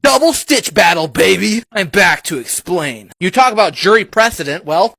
Double stitch battle, baby! I'm back to explain. You talk about jury precedent, well,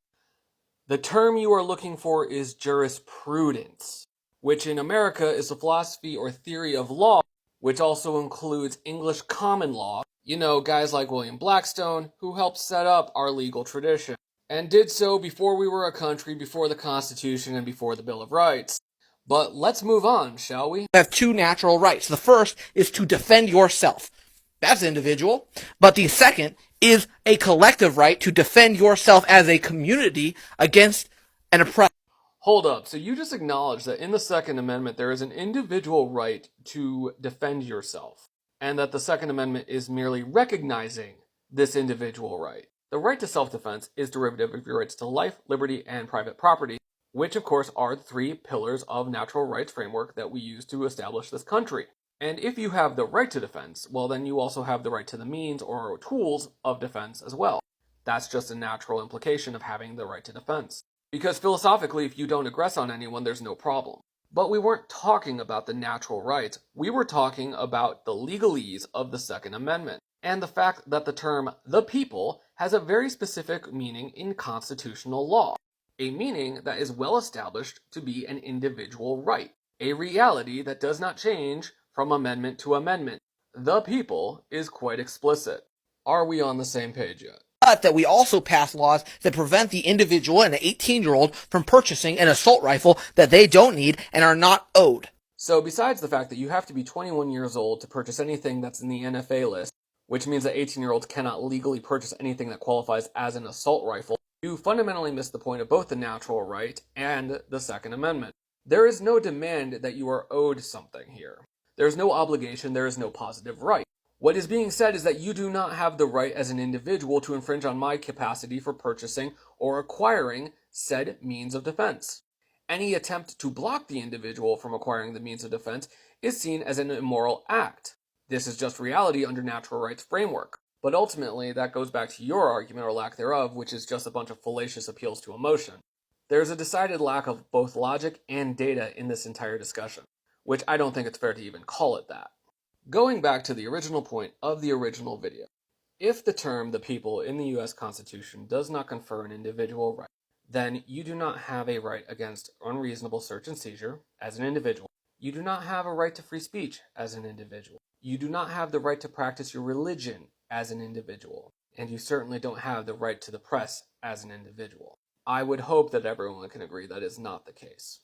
The term you are looking for is jurisprudence, which in America is a philosophy or theory of law, which also includes English common law. You know, guys like William Blackstone, who helped set up our legal tradition, and did so before we were a country, before the Constitution, and before the Bill of Rights. But let's move on, shall we? have two natural rights. The first is to defend yourself. That's individual. But the second is a collective right to defend yourself as a community against an oppressor. Hold up, so you just acknowledged that in the Second Amendment there is an individual right to defend yourself, and that the Second Amendment is merely recognizing this individual right. The right to self-defense is derivative of your rights to life, liberty, and private property, which of course are the three pillars of natural rights framework that we use to establish this country. And if you have the right to defense, well then you also have the right to the means or tools of defense as well. That's just a natural implication of having the right to defense. Because philosophically, if you don't aggress on anyone, there's no problem. But we weren't talking about the natural rights. We were talking about the legalese of the Second Amendment, and the fact that the term the people has a very specific meaning in constitutional law, a meaning that is well established to be an individual right, a reality that does not change from amendment to amendment. The people is quite explicit. Are we on the same page yet? But that we also pass laws that prevent the individual and an 18-year-old from purchasing an assault rifle that they don't need and are not owed. So besides the fact that you have to be 21 years old to purchase anything that's in the NFA list, which means that 18-year-olds cannot legally purchase anything that qualifies as an assault rifle, you fundamentally miss the point of both the natural right and the Second Amendment. There is no demand that you are owed something here. There is no obligation, there is no positive right. What is being said is that you do not have the right as an individual to infringe on my capacity for purchasing or acquiring said means of defense. Any attempt to block the individual from acquiring the means of defense is seen as an immoral act. This is just reality under natural rights framework. But ultimately, that goes back to your argument or lack thereof, which is just a bunch of fallacious appeals to emotion. There's a decided lack of both logic and data in this entire discussion, which I don't think it's fair to even call it that. Going back to the original point of the original video, if the term the people in the US Constitution does not confer an individual right, then you do not have a right against unreasonable search and seizure as an individual. You do not have a right to free speech as an individual. You do not have the right to practice your religion as an individual. And you certainly don't have the right to the press as an individual. I would hope that everyone can agree that is not the case.